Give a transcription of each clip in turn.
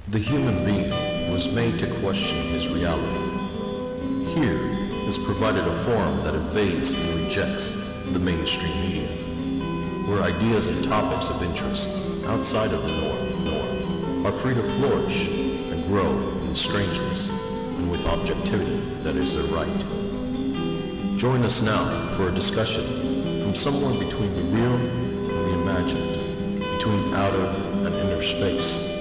The human being was made to question his reality. Here is provided a forum that evades and rejects the mainstream media, where ideas and topics of interest outside of the norm are free to flourish and grow in the strangeness and with objectivity that is their right. Join us now for a discussion from somewhere between the real and the imagined, between outer and inner space,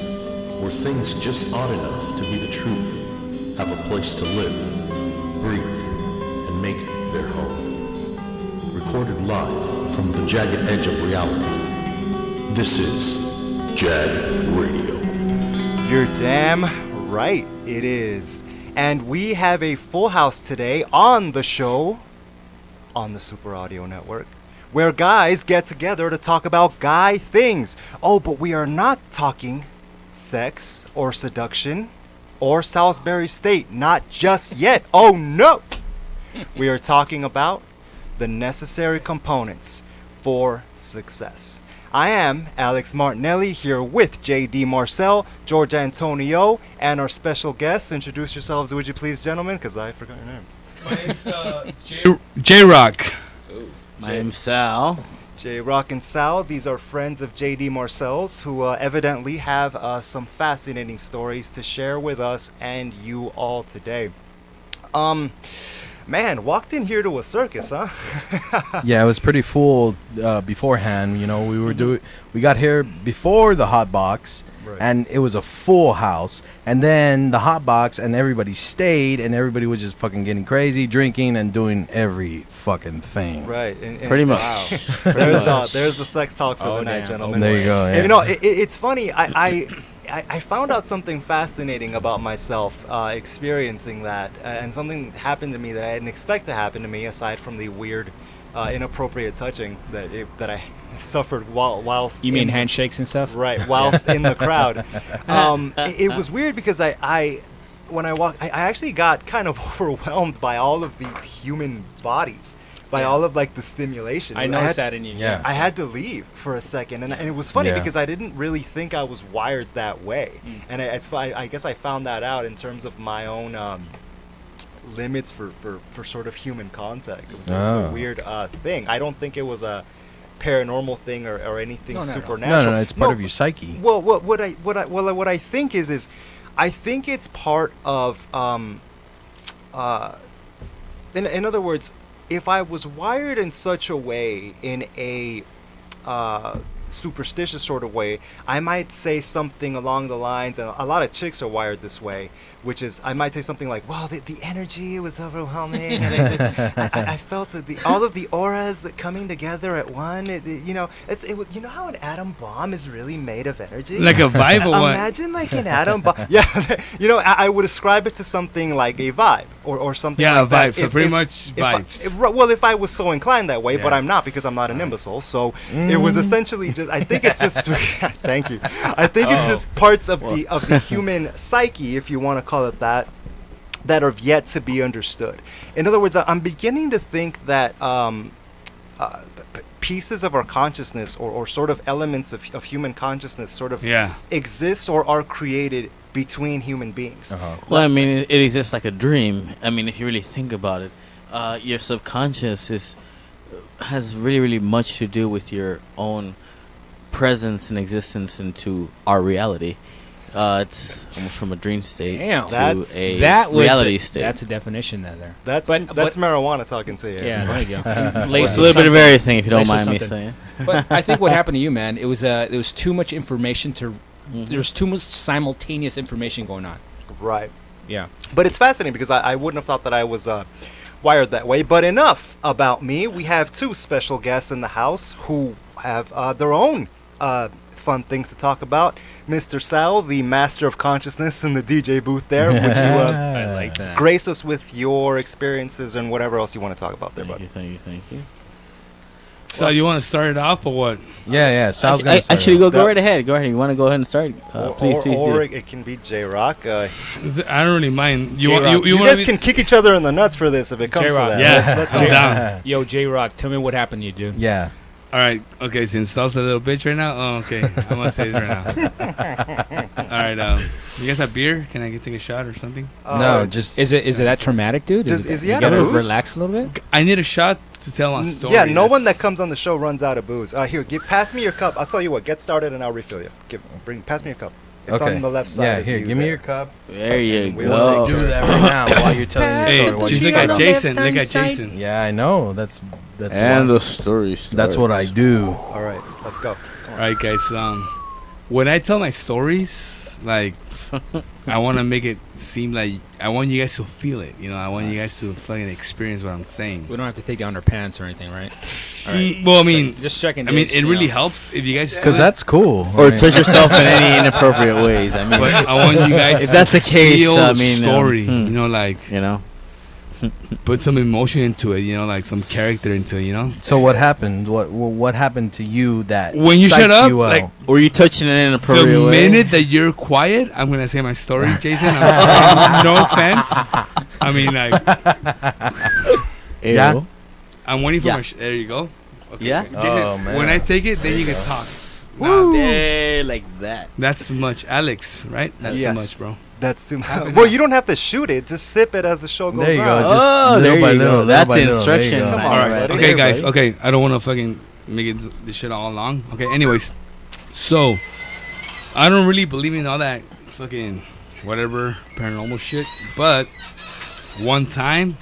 where things just odd enough to be the truth have a place to live, breathe, and make their home. Recorded live from the jagged edge of reality, this is JAG Radio. You're damn right, it is. And we have a full house today on the show, on the Super Audio Network, where guys get together to talk about guy things. Oh, but we are not talking sex or seduction or Salisbury State. Not just yet. Oh, no! We are talking about the necessary components for success. I am Alex Martinelli here with J.D. Marcel, George Antonio, and our special guests. Introduce yourselves, would you please, gentlemen, because I forgot your name. My name's J-Rod. My name's Sal. J-Rod and Sal, these are friends of J.D. Marcel's who evidently have some fascinating stories to share with us and you all today. Man, walked in here to a circus, huh? Yeah, it was pretty full beforehand. You know, we got here before the hot box, right, and it was a full house. And then the hot box, and everybody stayed, and everybody was just fucking getting crazy, drinking, and doing every fucking thing. Right, pretty much. Wow. There's the sex talk for the night, damn. gentlemen. There you go. Yeah. You know, it's funny. I found out something fascinating about myself experiencing that, and something happened to me that I didn't expect to happen to me, aside from the weird, inappropriate touching that I suffered whilst. You mean handshakes and stuff? Right, whilst in the crowd. It was weird because when I walked, I actually got kind of overwhelmed by all of the human bodies. By all of like the stimulation. I noticed that in you. Yeah. I had to leave for a second, and it was funny Yeah. because I didn't really think I was wired that way, and I guess I found that out in terms of my own limits for sort of human contact. It was a weird thing. I don't think it was a paranormal thing or anything supernatural. No, it's part of your psyche. Well, what I think is I think it's part of in other words, if I was wired in such a way, in a superstitious sort of way, I might say something along the lines, and a lot of chicks are wired this way, which is I might say something like, "Wow, the energy was overwhelming. And I felt all of the auras that coming together at one. You know how an atom bomb is really made of energy. Like a vibe or what? Imagine like an atom bomb. Yeah, I would ascribe it to something like a vibe or something. Yeah, like that. a vibe. So pretty much vibes. If I was so inclined that way, but Yeah. I'm not because I'm not an imbecile. So it was essentially just. I think it's just. Thank you. I think it's just parts of the human psyche, if you want to call it that are yet to be understood. In other words, I'm beginning to think that pieces of our consciousness or sort of elements of human consciousness sort of exist or are created between human beings. Well, I mean, it exists like a dream. I mean, if you really think about it, your subconscious has really, really much to do with your own presence and existence into our reality. It's almost from a dream state to a reality state. That's a definition there. That's marijuana talking to you. Yeah, there you go. It's a little bit of everything, if you don't mind me saying. But I think what happened to you, man, there was too much information there's too much simultaneous information going on. Right. Yeah. But it's fascinating because I wouldn't have thought that I was wired that way. But enough about me. We have two special guests in the house who have their own fun things to talk about. Mr. Sal, the master of consciousness in the DJ booth there. Would you I like that. grace us with your experiences and whatever else you want to talk about there, bud? Thank you. So you want to start it off or what? Yeah. Sal's gonna start. Actually, go right ahead. Go ahead. You want to go ahead and start? Please or do. it can be J-Rock. I don't really mind. You guys can kick each other in the nuts for this if it comes to J-Rock. that. Yeah, Let's I'm down. Yo, J-Rock, tell me what happened to you, dude. Yeah. All right. Okay. Since Sal's a little bitch right now. Oh, okay. I'm gonna say this right now. All right. You guys have beer? Can I take a shot or something? No, just Is it that traumatic, dude? Is he you out of gotta booze? relax a little bit? I need a shot to tell my story. Yeah, no That's- one that comes on the show runs out of booze. Here, pass me your cup. I'll tell you what. Get started and I'll refill you. Pass me your cup. It's okay. on the left side. Yeah, of here, you give me there. your cup. There you We go. will Do that right now while you're telling your Hey, story. while just you look start at off. Jason. Look at Jason. Yeah, I know. That's And what, the story starts. that's what I do. All right, let's go. All right, guys. When I tell my stories, like, I want to make it seem like I want you guys to feel it. You know, I want you guys to fucking experience what I'm saying. We don't have to take down our pants or anything, right? All right. Well, I mean, Just checking. I mean, dates, it you really know. helps if you guys. Because that's cool. Or touch yourself in any inappropriate ways. I mean, But I want you guys. if that's the to case, feel I the mean, story. You know, like you know. put some emotion into it. You know, like some character into it. You know. So what happened? What happened to you that When you shut psyched up, you out? like, Or you touching in an inappropriate The way. minute that you're quiet, I'm gonna say my story, Jason. I'm sorry. No offense. I mean, like, Ew. Yeah. I'm waiting for Yeah. my. There you go. Okay, Yeah? Jason, Oh, man. when I take it, then you can talk. Woo. Nah, Like that. that's too much, Alex. Right? That's Yes. too much, bro. That's too much. Happen Well, now. you don't have to shoot it. Just sip it as the show goes There you go. on. Just Oh, little there by you little, go. little That's by little. There you instruction. go. Come on, All right. buddy. Okay, Here, guys. buddy. Okay, I don't want to fucking make it this shit all long. Okay. Anyways, so I don't really believe in all that fucking whatever paranormal shit, but one time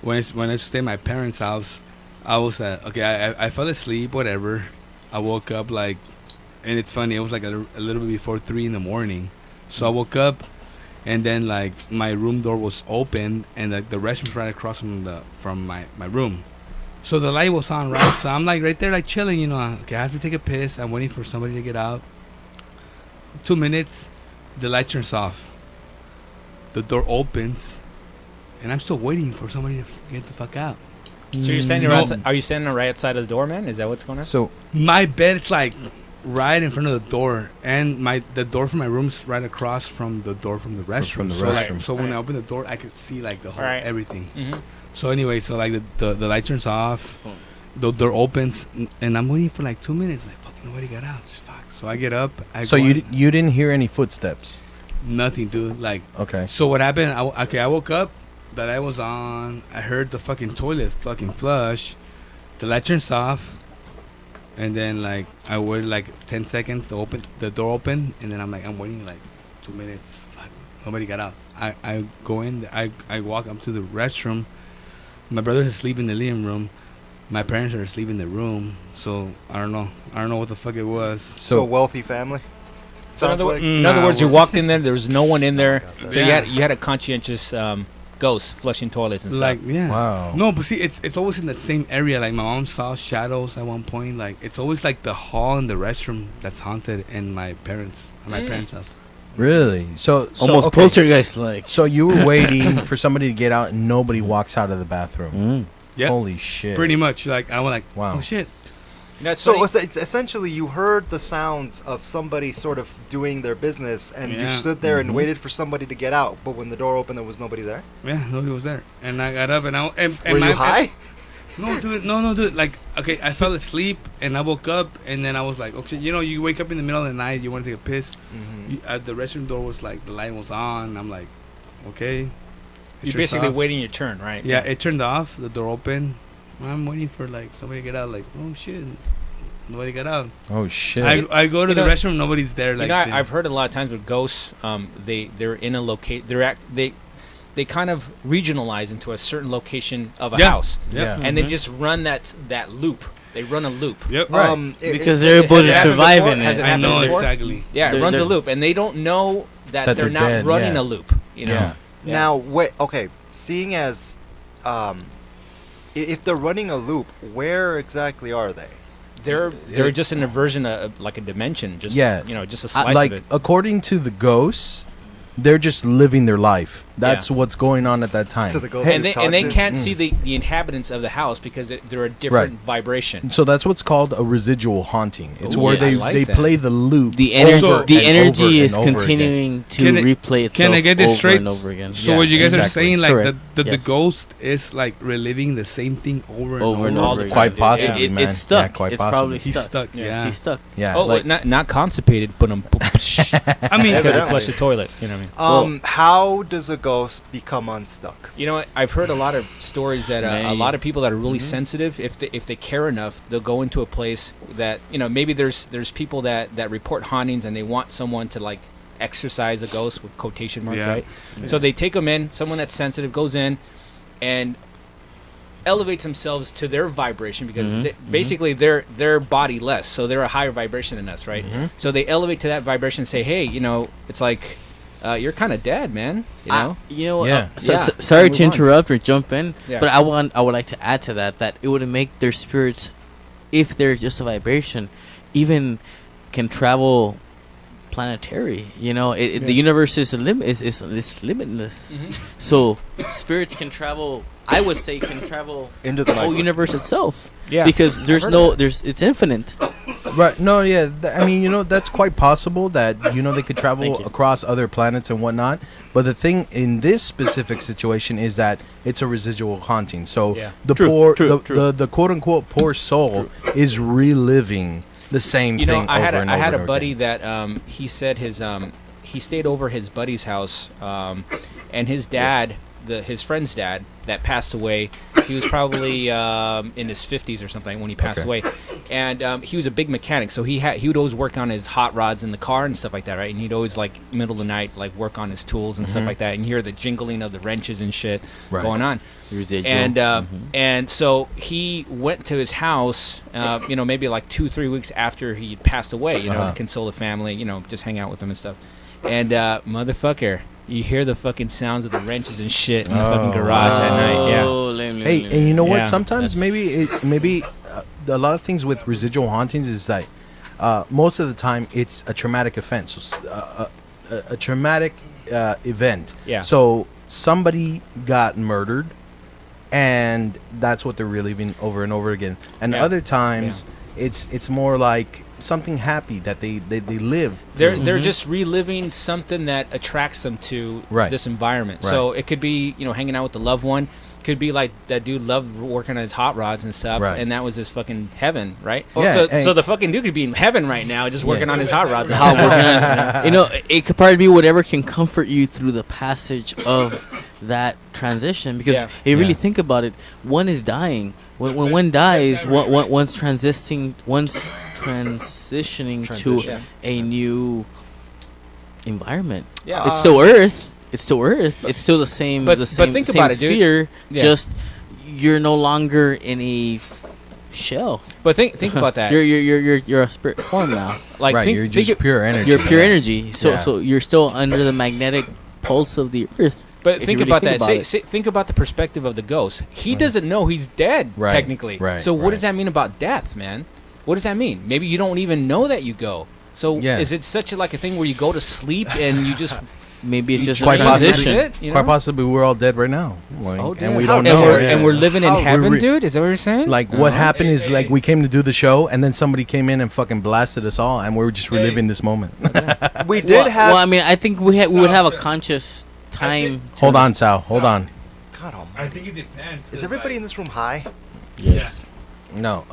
when I stayed at my parents' house, I was I fell asleep, whatever. I woke up like, and it's funny, it was like a little bit before 3 in the morning. So I woke up, and then like my room door was open, and like the restroom's right across from my room. So the light was on, right? So I'm like right there, like chilling, you know. Okay, I have to take a piss. I'm waiting for somebody to get out. 2 minutes, the light turns off. The door opens, and I'm still waiting for somebody to get the fuck out. So you're standing No. right outside, are you standing right outside of the door, man? Is that what's going on? So My bed's like right in front of the door, and the door from my room's right across from the door from the restroom. from the so restroom. Like, so when I Alright. open the door, I could see like the whole Alright. everything. Mm-hmm. So anyway, so like the light turns off, the door opens, and I'm waiting for like 2 minutes. Like fucking nobody got out. Fuck. So I get up. so you didn't hear any footsteps? nothing, dude. Like Okay. so, what happened? I woke up. The light was on. I heard the fucking toilet fucking flush. The light turns off, and then like I waited like 10 seconds to open the door open, and then I'm waiting like 2 minutes. Fuck, nobody got out. I go in. I walk up to the restroom. My brother's asleep in the living room. My parents are asleep in the room. So I don't know what the fuck it was. So wealthy family. So Sounds like. in other words, you walked in there. There was no one in there. God, So Yeah. you had a conscientious ghost flushing toilets and Like stuff. yeah. Wow. No, but see, it's always in the same area. Like my mom saw shadows at one point. Like it's always like the hall and the restroom that's haunted in my parents' house. Really? So Almost okay. poltergeist like. So you were waiting for somebody to get out, and nobody walks out of the bathroom. Mm. Yeah, Holy shit! pretty much. Like I was like, Wow. oh shit. That's So funny. it's essentially, you heard the sounds of somebody sort of doing their business, and you Yeah. stood there Mhm. and waited for somebody to get out. But when the door opened, there was nobody there. Yeah, nobody was there, and I got up and Were you high? No, dude. Like, okay, I fell asleep and I woke up, and then I was like, okay, you wake up in the middle of the night, you want to take a piss. The restroom door was like the light was on. I'm like, okay. It You're turns basically off. waiting your turn, right? Yeah, it turned off. The door open. I'm waiting for like somebody to get out. Like, oh shit, nobody got out. Oh shit! I go to You the know- restroom. Nobody's there. Like, I've heard a lot of times with ghosts, they're in a they kind of regionalize into a certain location of a Yeah. house, Yeah. and they just run that loop. They run a loop. Yep. Right. Because they're able has to it happened survive before? in Has it. it I happened know before? exactly. Yeah, it They're- runs a they're- loop, and they don't know that That they're they're not dead, running yeah. a loop. You know. Yeah. Yeah. Now, wait. Okay, seeing as, if they're running a loop, where exactly are they? They're just in a version of like a dimension. Just Yeah. just a slice Like of it. according to the ghosts, they're just living their life. That's what's going on at that time. To the ghost And they can't Mm. see the inhabitants of the house because they're a different vibration. So that's what's called a residual haunting. It's Ooh, where yes. they I like they that. play the loop. The energy, over the and energy over is and over again. continuing to Can I- replay itself Can I get this over straight? and over again. So Yeah, what you guys are exactly. saying, like Correct. the Yes. ghost is like reliving the same thing over and Over and over. over again. Quite dude. possibly, It- man. it's stuck. Yeah, quite It's possibly. probably He's stuck. Yeah. Yeah. He's stuck. Yeah. Oh, Like- not constipated, but I mean, because Yeah. they flush the toilet. You know what I mean? How does a ghost become unstuck? You know what? I've heard a lot of stories that a Many. lot of people that are really sensitive, if they care enough, they'll go into a place that maybe there's people that report hauntings and they want someone to like exorcise a ghost with quotation marks, Yeah. right? So they take them in. Someone that's sensitive goes in and elevates themselves to their vibration because basically they're body less, so they're a higher vibration than us, right? So they elevate to that vibration and say, hey, it's like you're kind of dead, man. You know? You know, Yeah. sorry Move to on. interrupt or jump in, Yeah. but I would like to add to that it would make their spirits, if they're just a vibration, even can travel planetary. The universe is limitless. So spirits can travel. I would say can travel Into the the whole night. universe itself. Yeah. Because I've there's heard no of it's infinite. Right. No, yeah. I mean, that's quite possible that, they could travel Thank you. across other planets and whatnot. But the thing in this specific situation is that it's a residual haunting. So Yeah. the True, poor, true. the quote unquote poor soul is reliving the same You know, thing I had over and over. I had and a over buddy again. that he said he stayed over his buddy's house, and his dad, his friend's dad that passed away, he was probably in his 50s or something when he passed Okay. away, and he was a big mechanic, so he would always work on his hot rods in the car and stuff like that, right? And he'd always like middle of the night like work on his tools and stuff like that, and hear the jingling of the wrenches and shit Right. going on. Residual. And so he went to his house, maybe like 2-3 weeks after he had passed away, to console the family, just hang out with them and stuff. And motherfucker, you hear the fucking sounds of the wrenches and shit in the fucking garage at night. Yeah. Oh, lame, Hey, lame, and you know Yeah. what? Sometimes maybe a lot of things with residual hauntings is that most of the time it's a traumatic offense, a traumatic event. Yeah. So somebody got murdered, and that's what they're reliving over and over again. And Yeah. other times it's more like something happy that they lived. They're just reliving something that attracts them to Right. this environment. Right. So it could be, hanging out with the loved one. Could be like that dude loved working on his hot rods and stuff, Right. and that was his fucking heaven, right? Yeah, so, and- so the fucking dude could be in heaven right now, just working on his hot rods. and How stuff. we're gonna, it could probably be whatever can comfort you through the passage of that transition. Because Yeah. if you really Yeah. think about it, one is dying. When one dies, one's transitioning to Transition. a new environment. Yeah. It's still Earth. It's still Earth. It's still the same. But the same, think same about it, dude. sphere. Yeah. Just you're no longer in a shell. But think about that. You're a spirit form now. Like right, think, you're think just it- pure energy. You're pure energy. So Yeah. so you're still under the magnetic pulse of the Earth. But if you think really about think that. about it. Think about the perspective of the ghost. He doesn't know he's dead, Right, technically. right, So what does right. that mean about death, man? What does that mean? Maybe you don't even know that you go. So Yeah. is it such a thing where you go to sleep and you just Maybe it's just a Quite possibly. transition. It, you know? Quite possibly we're all dead right now. Like, Oh, and dude. we How- don't and know. we're, Yeah. and we're living in How- heaven, we- dude. Is that what you're saying? Like what happened is like we came to do the show, and then somebody came in and fucking blasted us all, and we were just reliving this moment. We did have. Well, I mean, I think we would have a conscious time. to Hold on, understand- Sal. Hold on. God almighty. I think it depends. Is everybody in this room high? Yes. No.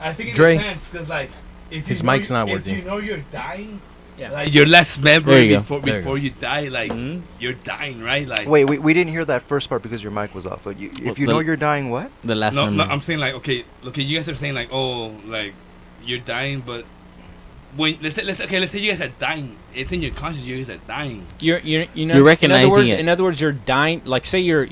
I think it Dre, depends because like if his you know mic's not if working. you know you're dying, Yeah. like you're less There memory you go. before There you before go. you die. Like Mhm. you're dying, right? Like Wait, we didn't hear that first part because your mic was off. But if you Well, know you're dying, what? The last no, memory. I'm saying like okay, you guys are saying like oh like you're dying, but when let's say you guys are dying, it's in your conscious. You guys are dying. You're You're recognizing it. In other words, you're dying. Like say you're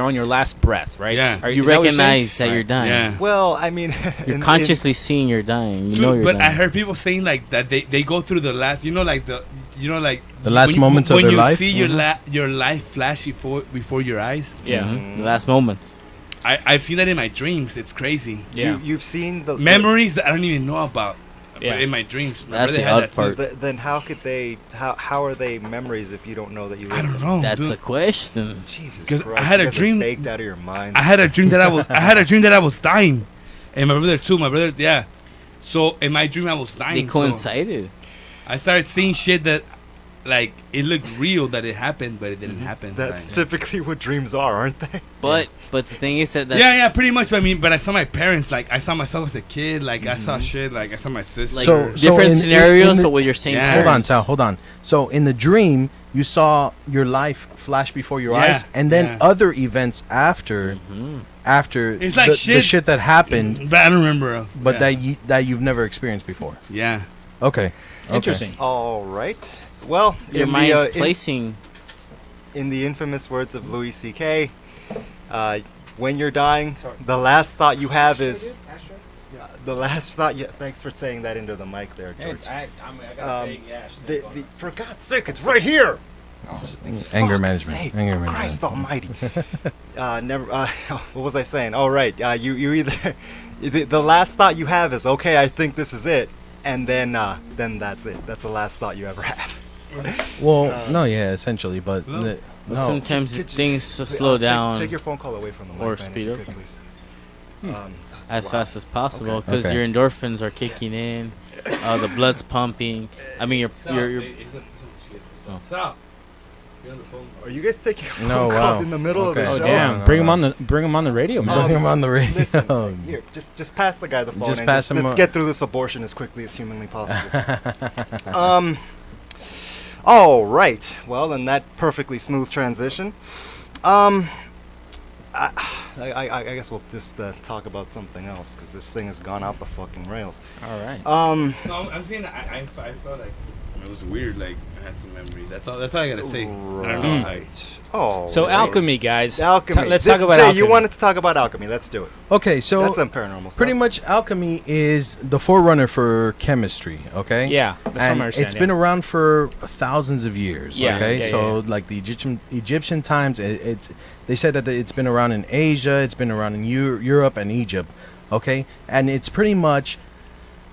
on your last breath, right? Yeah. Are, you is that what you're saying? recognize that you're dying. Yeah. Well, I mean, You're consciously seeing you're dying. You know you're but dying. I heard people saying like that they go through the last, like the last when you- moments of when their you life? see your life flash before your eyes. Yeah. Mhm. The last moments. I've seen that in my dreams. It's crazy. Yeah. You've seen the Memories that I don't even know about. Yeah. in my dreams. My That's brother the had odd that too. part. Then how could they? How are they memories if you don't know that you? I lived don't them? know. That's dude. a question. Jesus 'Cause Christ! I had you a guys are dream- baked out of your minds. I had a dream that I was dying, and my brother too. My brother, yeah. So in my dream, I was dying. They so coincided. I started seeing shit that, like, it looked real that it happened, but it didn't happen. That's like, typically what dreams are, aren't they? But the thing is that yeah, pretty much. But I mean, but I saw my parents. Like, I saw myself as a kid. Like, I saw shit. Like, I saw my sister. like So- different in- scenarios, in the- but with your same Yeah. Hold on, parents. Sal. Hold on. So in the dream, you saw your life flash before your Yeah, eyes, and then yeah. other events after It's like the shit. shit that happened, But I don't remember. but yeah. that you've never experienced before. Yeah. Okay. Interesting. All right. Well, Your in mind's the, placing. in the infamous words of Louis C.K., when you're dying, the last thought you have is the last thought. Thanks for saying that into the mic there, George. For God's sake, it's right here. Anger Fuck's management. sake, Anger management. Christ Almighty. What was I saying? Oh, right. You either the last thought you have is, okay, I think this is it, and then that's it. That's the last thought you ever have. Well, no, yeah, essentially, but Well, no. Sometimes Could you- things Wait, slow take- down Take your phone call away from the mic, or man, speed if you up. could, please. as Wow. fast as possible Okay. because Okay. your endorphins are kicking in, the blood's pumping. I mean, your Stop. You're on the phone. Are you guys taking a phone No, call wow. in the middle Okay. of Oh the show? damn! no, Bring him no. on the radio, man. Bring him on the radio. Listen, here, just pass the guy the phone. Just and pass him Let's a- get through this abortion as quickly as humanly possible. All right. Well, in that perfectly smooth transition, I guess we'll just talk about something else because this thing has gone off the fucking rails. All right. No, I'm saying I felt like it was weird. Like I had some memories. That's all I gotta say. I don't know. Like, Oh. So right. alchemy, guys. Alchemy. Let's This- talk about Jay, alchemy. You wanted to talk about alchemy. Let's do it. Okay, so That's some paranormal stuff. pretty much alchemy is the forerunner for chemistry, okay? Yeah, that's And what I it's been around for thousands of years, Yeah, okay? yeah, So like the Egyptian times, they said that it's been around in Asia, it's been around in Europe and Egypt, okay? And it's pretty much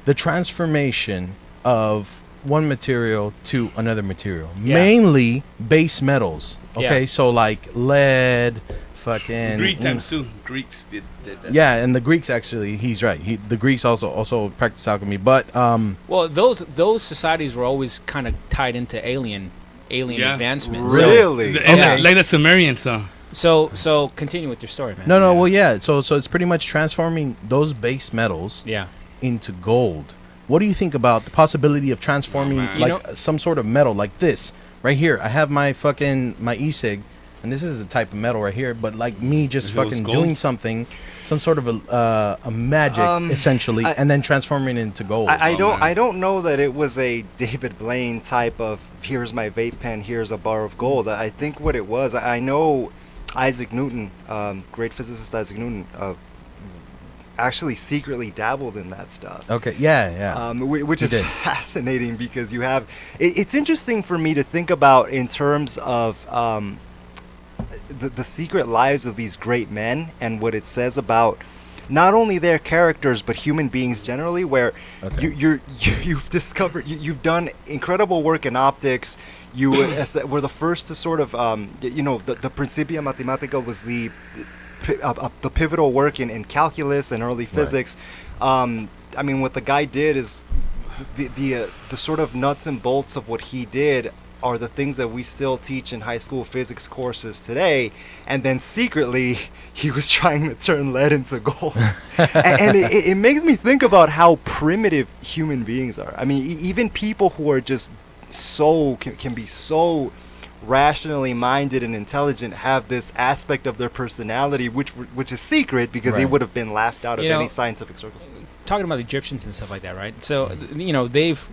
the transformation of one material to another material, Yeah. mainly base metals, okay? Yeah. So like lead, fucking Greek times too. Greeks did that. yeah, and the Greeks actually, he's right. The Greeks also practice alchemy, but Well, those societies were always kind of tied into alien Yeah. advancement. Really? And Yeah. like the Sumerians, So continue with your story, man. no, well, yeah. So it's pretty much transforming those base metals Yeah. into gold. What do you think about the possibility of transforming man. You like some sort of metal like this right here? I have my e-cig, and this is the type of metal right here. But like me just If it was fucking gold? doing something, some sort of a magic essentially, and then transforming it into gold. I don't. man. I don't know that it was a David Blaine type of here's my vape pen, here's a bar of gold. I think what it was. I know Isaac Newton, great physicist Isaac Newton, actually secretly dabbled in that stuff. Okay, yeah. Which He is did. fascinating because you have. It's interesting for me to think about in terms of the secret lives of these great men and what it says about not only their characters but human beings generally. Where Okay. you've discovered you've done incredible work in optics. You were the first to sort of the Principia Mathematica was the pivotal work in calculus and early physics. I mean, what the guy did is the sort of nuts and bolts of what he did are the things that we still teach in high school physics courses today. And then secretly, he was trying to turn lead into gold. and it makes me think about how primitive human beings are. I mean, even people who are just can be so rationally minded and intelligent have this aspect of their personality which is secret because they Right. would have been laughed out of You know, any scientific circles. Talking about Egyptians and stuff like that, right? So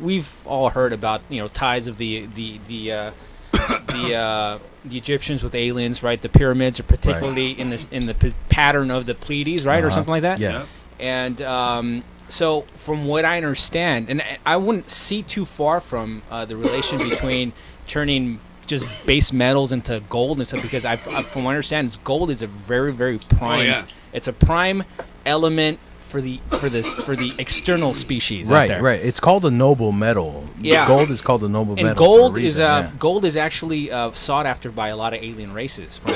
we've all heard about ties of the Egyptians with aliens, right? The pyramids are particularly in the pattern of the Pleiades, right, or Uh-huh. something like that. Yeah. And so from what I understand, and I wouldn't see too far from the relation between turning just base metals into gold and stuff, because from what I understand, gold is a very, very prime. yeah. It's a prime element for the external species out Right, there. right. It's called a noble metal. Yeah. Gold is called a noble And metal. gold for a is reason, yeah. gold is actually sought after by a lot of alien races. From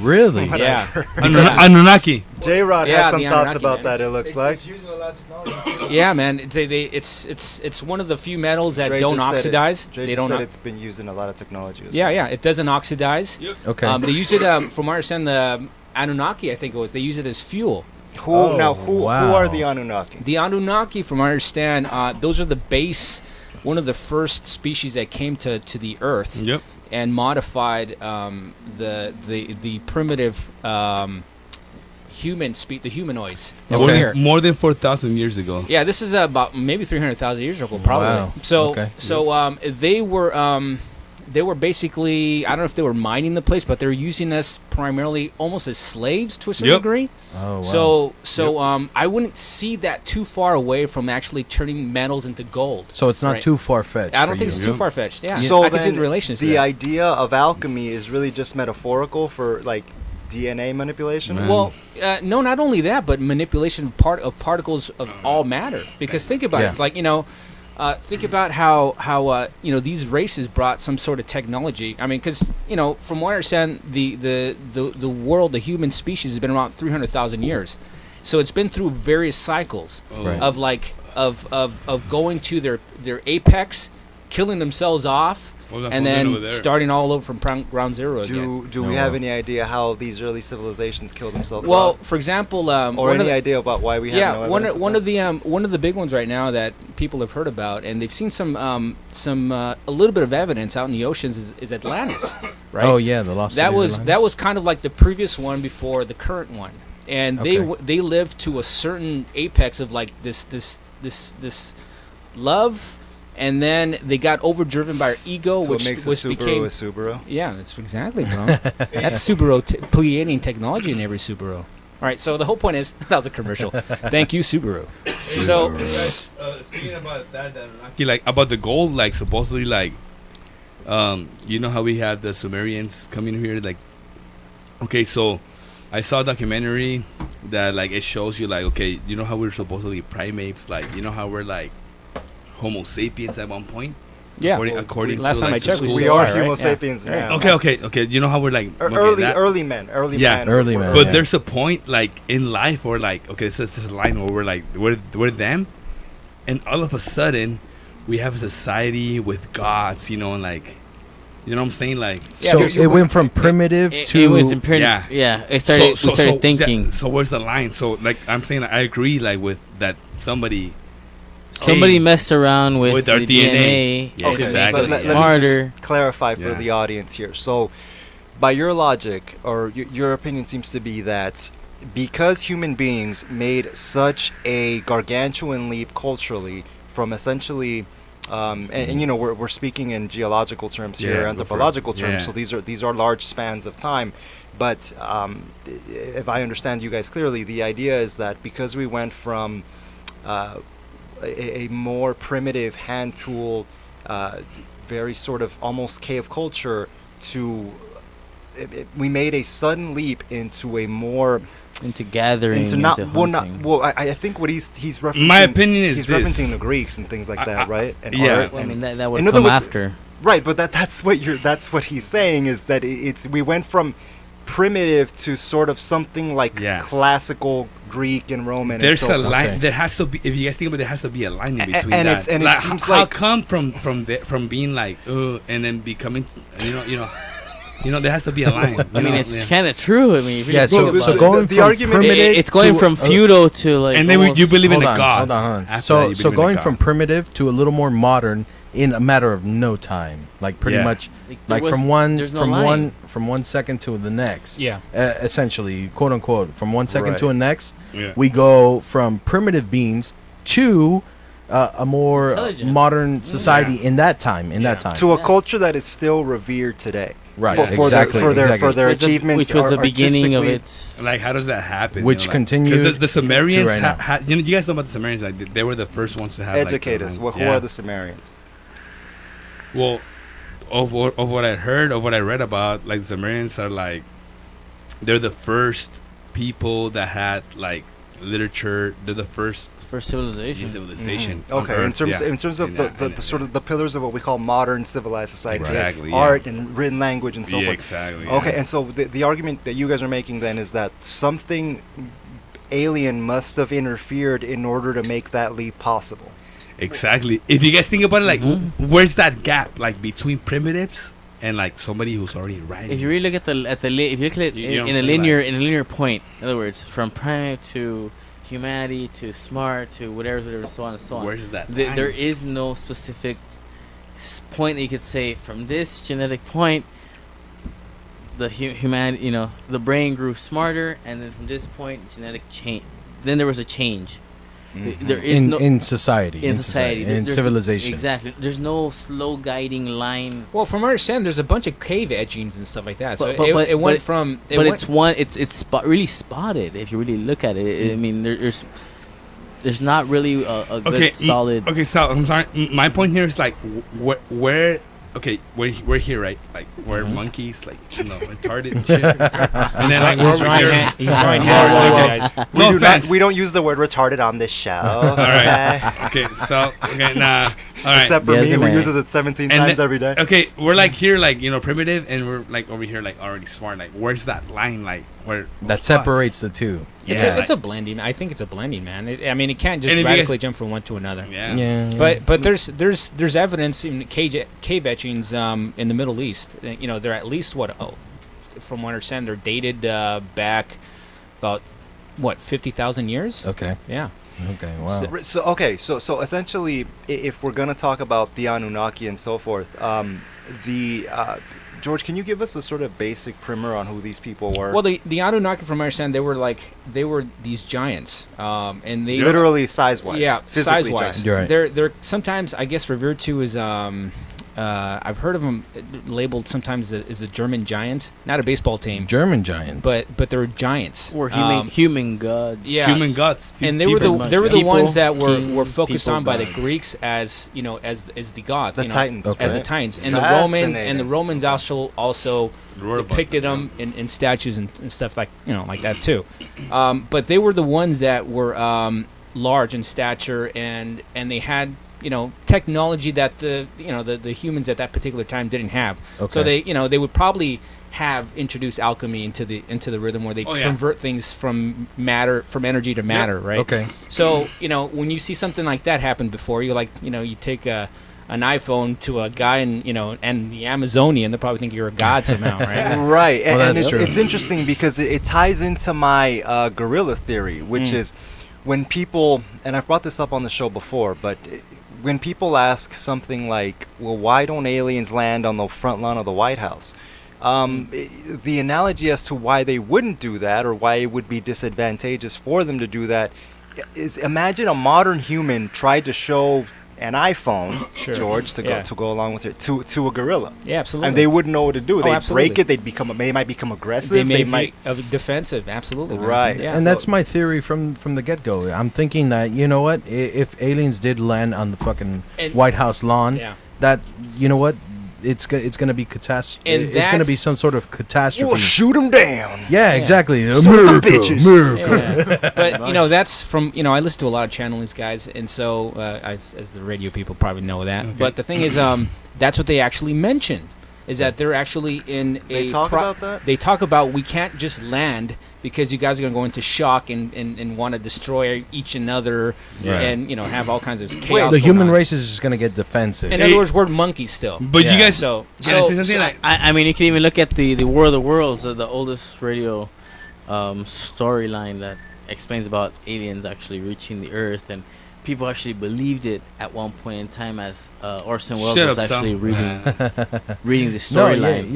Really? Yeah. Anunnaki. J-Rod Yeah, has some the thoughts Anunnaki, about man. that, it looks like. It's using a lot of technology too. Yeah, man. It's one of the few metals that Dre don't just said it. oxidize. Dre They just don't. said it's been used in a lot of technology as Yeah, well. yeah. It doesn't oxidize. Okay. They use it from what I understand. The Anunnaki, I think it was. They use it as fuel. Who wow. are the Anunnaki? The Anunnaki, from what I understand, those are the base, one of the first species that came to the Earth Yep. and modified the primitive the humanoids that were Okay. here. More than 4,000 years ago. Yeah, this is about maybe 300,000 years ago, probably. Wow. So, Okay. they were basically, I don't know if they were mining the place, but they were using us primarily almost as slaves to a certain Yep. degree. Oh, wow. So I wouldn't see that too far away from actually turning metals into gold. So it's not Right. too far-fetched I don't for think you. it's too far fetched. Yeah, So I can see then the relations. to the that. idea of alchemy is really just metaphorical for like DNA manipulation. Man. Well, no, not only that, but manipulation of particles of all matter. Because think about Yeah. it, like think about how these races brought some sort of technology. I mean, because from what I understand, the world, the human species, has been around 300,000 years, so it's been through various cycles Right. of of going to their apex, killing themselves off. What was that And phone over then there? starting all over from ground zero again. Do No, we have wow. any idea how these early civilizations killed themselves Well, off? for example, Or one of any the- idea about why we have no one evidence one that? of the one of the big ones right now that people have heard about, and they've seen some a little bit of evidence out in the oceans is Atlantis, right? Oh, yeah, the lost that city of was Atlantis. kind of like the previous one before the current one, and Okay. they lived to a certain apex of like this love, and then they got overdriven by our ego, That's what makes a which Subaru became a Subaru. yeah, that's exactly, bro. That's Subaru creating technology in every Subaru. All right, so the whole point is that was a commercial. Thank you, Subaru. So Guys, speaking about that Anunnaki, like about the gold, like supposedly, like, you know how we had the Sumerians coming here, like, okay, so I saw a documentary that like it shows you like, okay, you know how we're supposedly primates, like, you know how we're like Homo sapiens at one point. yeah, According last to, time like, I checked, the we school- We still are right? Homo Yeah. sapiens Right. now. Okay. You know how we're like okay, Early men. Yeah. Early men. But yeah. there's a point like in life where like okay, so it's a line where we're like we're them, and all of a sudden we have a society with gods, you know, and like, you know what I'm saying, like. So Yeah, it went from primitive to... it was pretty, Yeah. It started. We started thinking. So where's the line? So like I'm saying, I agree like with that somebody Somebody messed around with our the DNA. DNA Okay, to exactly. make us Let me smarter. just clarify for Yeah. the audience here. So, by your logic, or your opinion seems to be that because human beings made such a gargantuan leap culturally from essentially, and you know we're speaking in geological terms Yeah, here, go for it. anthropological terms. Yeah. So these are large spans of time. But if I understand you guys clearly, the idea is that because we went from a more primitive hand tool, very sort of almost cave culture to we made a sudden leap into a more into gathering, into not into well not hunting. well I think what he's referencing My opinion is he's this. referencing the Greeks and things like that, right? And yeah. art Well, I and- mean, that would in other come words- after. right, but that's what he's saying is that it's we went from primitive to sort of something like Yeah. classical Greek and Roman. There's and so a forth. Okay. line. There has to be. If you guys think about it, there has to be a line in between and that. it's- and it like, seems how like- come from being like and then becoming you know there has to be a line. I mean, know? it's Yeah. kind of true. I mean, if you Yeah, think so, about so it. going the from argument- primitive it's going to from feudal to like. And then almost- you believe in hold a on, god. hold on. After that, So you so believe in a going god. from primitive to a little more modern in a matter of no time, like pretty Yeah. much, there like was- from one there's no from line. one second to the next. Yeah. Essentially, quote unquote, from 1 second Right. to the next, Yeah. we go from primitive beings to a more Intelligent. modern society Yeah. in that time. In that Yeah. time, to a Yeah. culture that is still revered today. right? for exactly. their exactly. their Which was the- achievements, which was the beginning of artistically. its. Like, how does that happen? Which you know, like, 'cause continued the Sumerians. to right now. You know, you guys know about the Sumerians? Like, they were the first ones to have. Educate like, us. the, Who yeah. are the Sumerians? Well, of what I heard, of what I read about, like the Sumerians are like, they're the first people that had like literature. They're the first civilization. civilization. on Okay, Earth, in terms of the sort of the pillars of what we call modern civilized society, Exactly, yeah. art and written language and so Yeah, forth. exactly. Okay, yeah. and so the argument that you guys are making then is that something alien must have interfered in order to make that leap possible. Exactly. If you guys think about it, like, where's that gap, like, between primitives and like somebody who's already writing? If you really look at if you look at it You know in a what I'm saying, linear point, in other words, from primate to humanity to smart to whatever, so on and so on. Where's that? There is no specific point that you could say from this genetic point. The humanity, the brain grew smarter, and then from this point, genetic change. Then there was a change. There is in society, in society, in there's civilization. Exactly. There's no slow guiding line. Well, from what I understand, there's a bunch of cave etchings and stuff like that. So But it went from. It's really spotted if you really look at it. I mean, there's not really a good solid. Okay, so I'm sorry. My point here is like where. Okay, we're here, right? Like we're monkeys, like retarded and shit. And then like we're over here. He's drawing hands with you guys. We don't use the word retarded on this show. All right. Okay, so nah. All right. Except for Yes, me, who man. uses it 17 And times then- every day. Okay, we're like here, like primitive, and we're like over here, like already smart. Like, where's that line? Like, where That separates the two. Yeah, It's a blending. I think it's a blending, man. I mean, it can't just And if you radically jump from one to another. Yeah. But there's evidence in cave etchings in the Middle East. They're at least from what I understand, they're dated back about 50,000 years. Okay. Yeah. Okay. Wow. So essentially, if we're gonna talk about the Anunnaki and so forth, George, can you give us a sort of basic primer on who these people were? Well, the Anunnaki, from what I understand, they were these giants, and they literally size-wise. yeah, physically size-wise. giant. You're right. They're sometimes, I guess, revered to as I've heard of them labeled sometimes as the German giants, not a baseball team, German giants. but they're giants. Or human gods. Yeah. Human guts. And they were People, the people, ones that were king, focused people on by the gods. Greeks as the gods, The Titans. Okay. as the right? Titans, and Fascinating. the Romans also Wrote about depicted them in statues and stuff like that too. But they were the ones that were large in stature, and they had technology that the humans at that particular time didn't have. Okay. So they would probably have introduced alchemy into the rhythm where they convert things from energy to matter, right? Okay. So when you see something like that happen before you, like you take an iPhone to a guy in the Amazonian, they'll probably think you're a god somehow, right? Right, and, Well, and that's it's, true. it's interesting because it ties into my gorilla theory, which is when people, and I've brought this up on the show before, but when people ask something like, well, why don't aliens land on the front lawn of the White House? The analogy as to why they wouldn't do that, or why it would be disadvantageous for them to do that, is imagine a modern human tried to show an iPhone, Sure. George, to go along with it, to a gorilla. Yeah, absolutely. And they wouldn't know what to do. They'd absolutely. break it. They might become aggressive. They may might. be defensive, absolutely. man. Right. Yeah. And that's my theory from the get-go. I'm thinking that, you know what, if aliens did land on the fucking And- White House lawn, Yeah. that, you know what, it's going to be catastrophe. And It's going to be that's- some sort of catastrophe. We'll shoot them down. Yeah, exactly. Sons of America, bitches. America. Yeah. But that's from I listen to a lot of channelings, guys, and so as the radio people probably know that. Okay. But the thing is, that's what they actually mention, is that they're actually in They talk about that? They talk about we can't just land because you guys are going to go into shock and want to destroy each another and have all kinds of chaos. The going human on. race is just going to get defensive. In other words, we're monkeys still. But Yeah. you guys, So can I say something? Like, I mean, you can even look at the War of the Worlds, the oldest radio storyline that explains about aliens actually reaching the Earth, and people actually believed it at one point in time as Orson Welles Shut was up, actually Sal. reading the No, storyline.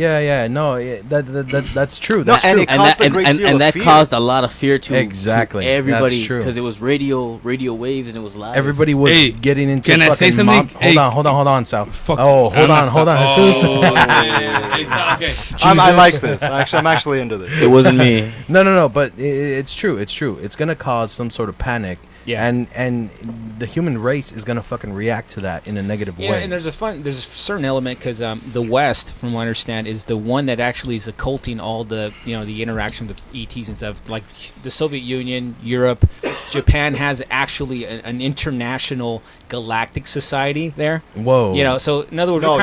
that's true. No, That's and true. it caused a great deal of and that fear. caused a lot of fear to Exactly. to everybody That's true. because it was radio waves and it was live. Everybody was Hey, getting into can I say fucking something? mob. Hey. Hold on, Sal. Fuck. Oh, hold on. As soon as Okay. I like this. I'm actually into this. It wasn't me. No, but it's true. It's true. It's gonna cause some sort of panic. Yeah. And the human race is gonna fucking react to that in a negative Yeah, way. and there's a certain element because the West, from what I understand, is the one that actually is occulting all the the interaction with ETs and stuff. Like the Soviet Union, Europe, Japan has actually an international galactic society there. Whoa. So in other words, No,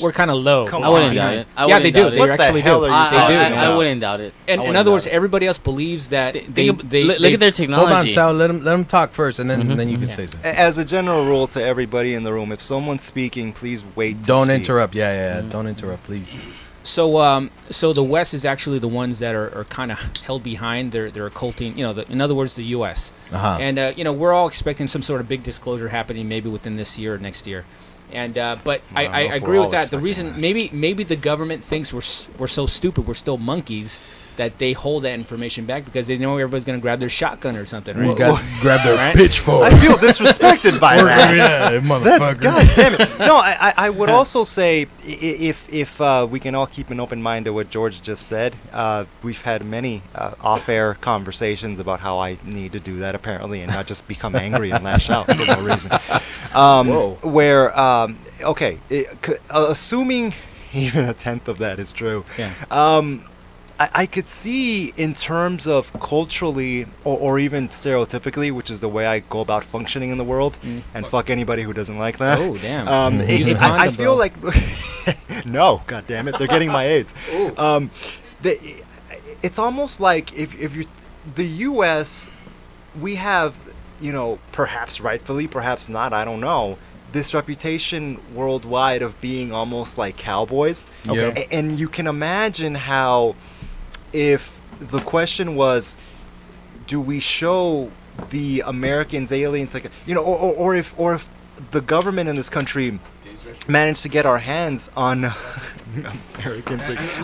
we're kind of low. Come I wouldn't on. doubt it. I Yeah, wouldn't they do. doubt it. They What the actually hell do. are you They talking do. about? I wouldn't doubt it. And I in wouldn't other doubt words, it. everybody else believes that Look at their technology. Hold on, Sal. Let him talk first, and then you can say something. As a general rule to everybody in the room, if someone's speaking, please wait to Don't speak. interrupt. Yeah. Don't interrupt, please. So the West is actually the ones that are kind of held behind. They're occulting. In other words, the U.S. Uh-huh. And we're all expecting some sort of big disclosure happening maybe within this year or next year. And but I don't know if agree we're with all that. The expecting reason that. maybe the government thinks we're so stupid, we're still monkeys, that they hold that information back because they know everybody's going to grab their shotgun or something, right? Grab their Right? pitchfork. I feel disrespected by that. Yeah, motherfucker. God damn it! No, I would also say if we can all keep an open mind to what George just said. We've had many off-air conversations about how I need to do that apparently, and not just become angry and lash out for no reason. Where assuming even a tenth of that is true. Yeah. I could see in terms of culturally or even stereotypically, which is the way I go about functioning in the world, and fuck anybody who doesn't like that. Oh, damn. Use a I condom, feel bro. like no, god damn it, they're getting my AIDS. It's almost like if you the U.S. we have perhaps rightfully, perhaps not, I don't know, this reputation worldwide of being almost like cowboys. Okay. And you can imagine how if the question was, do we show the Americans aliens like or if the government in this country managed to get our hands on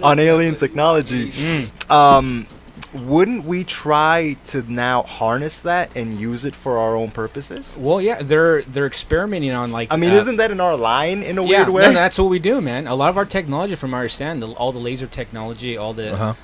on alien technology, wouldn't we try to now harness that and use it for our own purposes? Well, yeah, they're experimenting on Isn't that in our line in a yeah, weird way? No, that's what we do, man. A lot of our technology, from our understand, all the laser technology, all the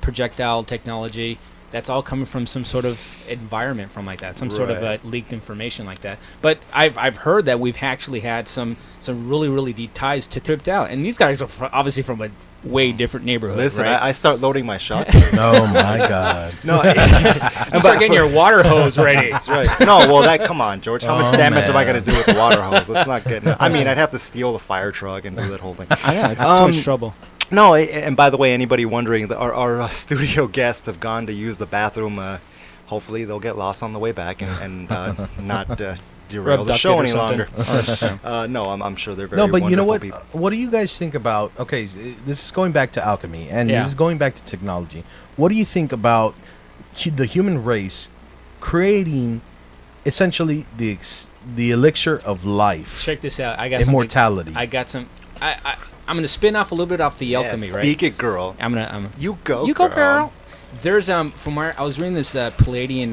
projectile technology, that's all coming from some sort of environment from like that, some sort of leaked information like that. But I've heard that we've actually had some really, really deep ties to Tripped Out, and these guys are obviously from a way different neighborhood. Listen, right? I start loading my shot. Oh my God. No, You start getting your water hose ready. That's right. No, well, come on, George. How much damage am I man. going to do with the water hose? Let's not get. I'd have to steal the fire truck and do that whole thing. I know, it's too much trouble. No, and by the way, anybody wondering, our studio guests have gone to use the bathroom. Hopefully, they'll get lost on the way back and not derail Rub the duct show tape any or longer. something. No, I'm sure they're very No, but you know wonderful what? people. What do you guys think about? Okay, this is going back to alchemy, and Yeah. this is going back to technology. What do you think about the human race creating essentially the elixir of life, Check this out. I got immortality? something. I got some. I'm gonna spin off a little bit off the alchemy, right? Speak it, girl. You go, You go, girl. There's from where I was reading this Palladian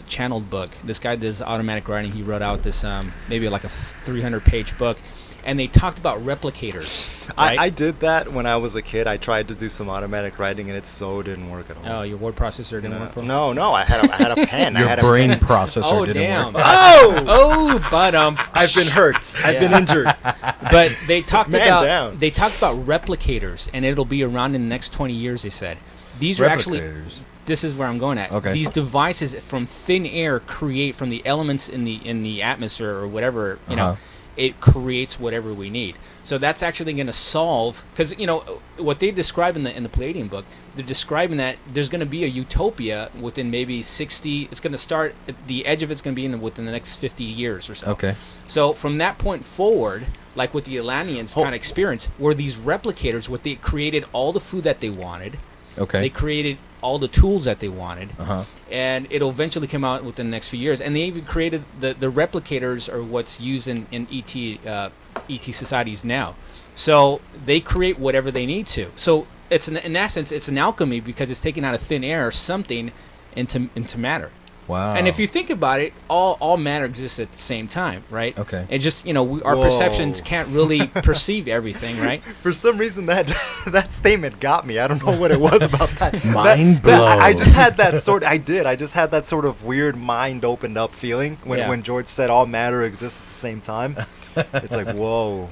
channeled book. This guy does automatic writing. He wrote out this maybe like a 300-page book, and they talked about replicators. Right? I did that when I was a kid. I tried to do some automatic writing, and it didn't work at all. Oh, your word processor didn't work. Bro? No, I had a pen. I Your had brain a pen. processor Oh didn't damn! work. Oh, But I've been hurt. I've been injured. But they talked Man about down. replicators, and it'll be around in the next 20 years. They said these are actually. Replicators. This is where I'm going at. Okay. These devices from thin air create from the elements in the atmosphere or whatever it creates whatever we need. So that's actually going to solve, because what they describe in the Palladium book, they're describing that there's going to be a utopia within maybe 60. It's going to start at the edge of it's going to be within the next 50 years or so. Okay. So from that point forward, like what the Atlanteans kind of experienced, were these replicators. What they created all the food that they wanted. Okay. They created all the tools that they wanted, Uh-huh. and it'll eventually come out within the next few years. And they even created the replicators, are what's used in ET societies now. So they create whatever they need to. So it's in essence, it's an alchemy, because it's taking out of thin air something into matter. Wow. And if you think about it, all matter exists at the same time, right? Okay. It just, our Whoa. perceptions can't really perceive everything, right? For some reason, that statement got me. I don't know what it was about that. Mind I just blown. had that sort. I just had that sort of weird mind opened up feeling when George said all matter exists at the same time. It's like, whoa.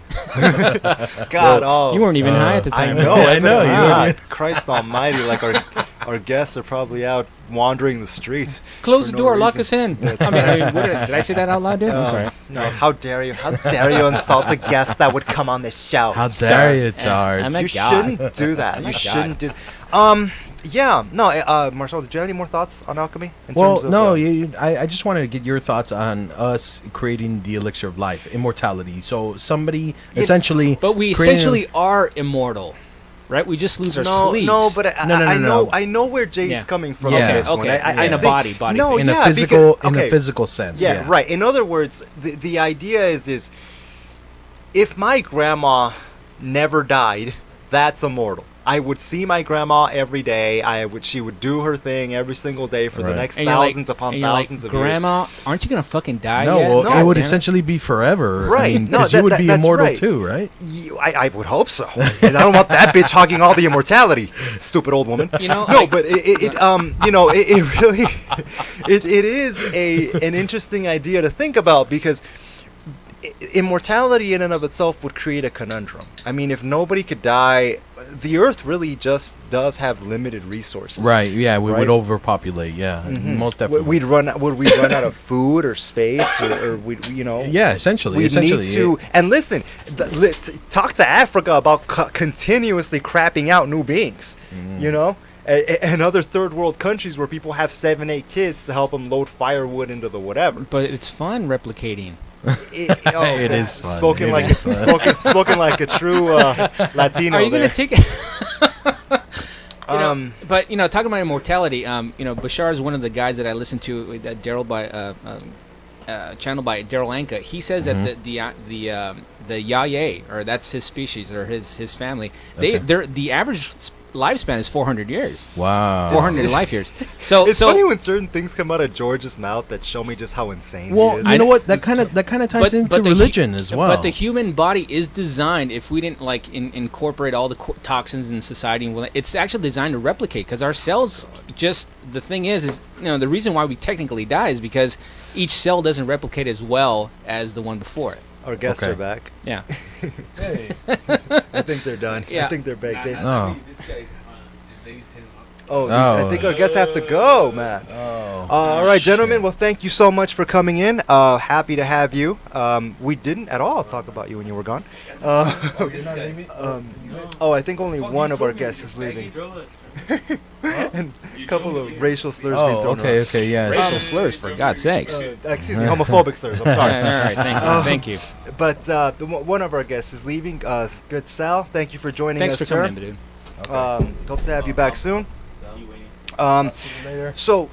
God, You weren't even high at the I time. know. I know, you God, Christ Almighty! Like our guests are probably out wandering the streets. Close for the no door, lock reason. us in. Did I say that out loud, dude? I'm sorry. No, how dare you? How dare you insult a guest that would come on the show? How dare you, I'm Sarge? a You guy. shouldn't do that. I'm You a shouldn't guy. do. Yeah. No. Marcel, did you have any more thoughts on alchemy? Well, terms of, no, I just wanted to get your thoughts on us creating the elixir of life, immortality. So somebody essentially, But we creating- essentially are immortal, right? We just lose our sleeves. No, but No. I know where Jay's Yeah. coming from. Yeah. on this one. Okay, I in a think- body. No, in yeah, a physical, because, okay, physical sense. Yeah, right. In other words, the idea is if my grandma never died, that's immortal. I would see my grandma every day. She would do her thing every single day for the Right. next And you're like- thousands upon and you're like, thousands of years. Grandma, aren't you gonna fucking die No, yet? well, No, it would damn essentially be forever, Right. No, Because you would be that's immortal right. too, right? I would hope so. And I don't want that bitch hogging all the immortality. Stupid old woman. No, But it really, it is an interesting idea to think about because immortality in and of itself would create a conundrum. I mean, if nobody could die, the Earth really just does have limited resources. Right. Yeah, we Right? would overpopulate. Yeah, most definitely. Would we run out of food or space or yeah, essentially. we essentially, need to, and listen, talk to Africa about continuously crapping out new beings, and other third world countries where people have 7-8 kids to help them load firewood into the whatever. But it's fun replicating. It is fun. spoken It like is fun. spoken like a true Latino. Are you there. gonna take it? But talking about immortality, Bashar is one of the guys that I listen to. That Daryl channel by Daryl Anka. He says that the Yaya, or that's his species or his family, the average lifespan is 400 years. Wow. 400 life years. So It's funny when certain things come out of George's mouth that show me just how insane Well, he is. you know what? That kind of ties into the hu- religion as well. But the human body is designed, if we didn't incorporate all the toxins in society, it's actually designed to replicate because our cells the thing is the reason why we technically die is because each cell doesn't replicate as well as the one before it. Our guests Okay. are back. Yeah. I think they're done. Yeah. I think they're baked. Oh. I think our guests have to go, man. All right, gentlemen. Well, thank you so much for coming in. Happy to have you. We didn't at all talk about you when you were gone. I think only one of our guests is leaving. And a couple of racial slurs being Oh, thrown okay, yeah. Racial slurs, for God's sakes. around. Excuse me, homophobic slurs. I'm sorry. All right, thank you. But one of our guests is leaving. Good Sal, thank you for joining Thanks us, for sir. coming in, dude. Hope to have you back soon. So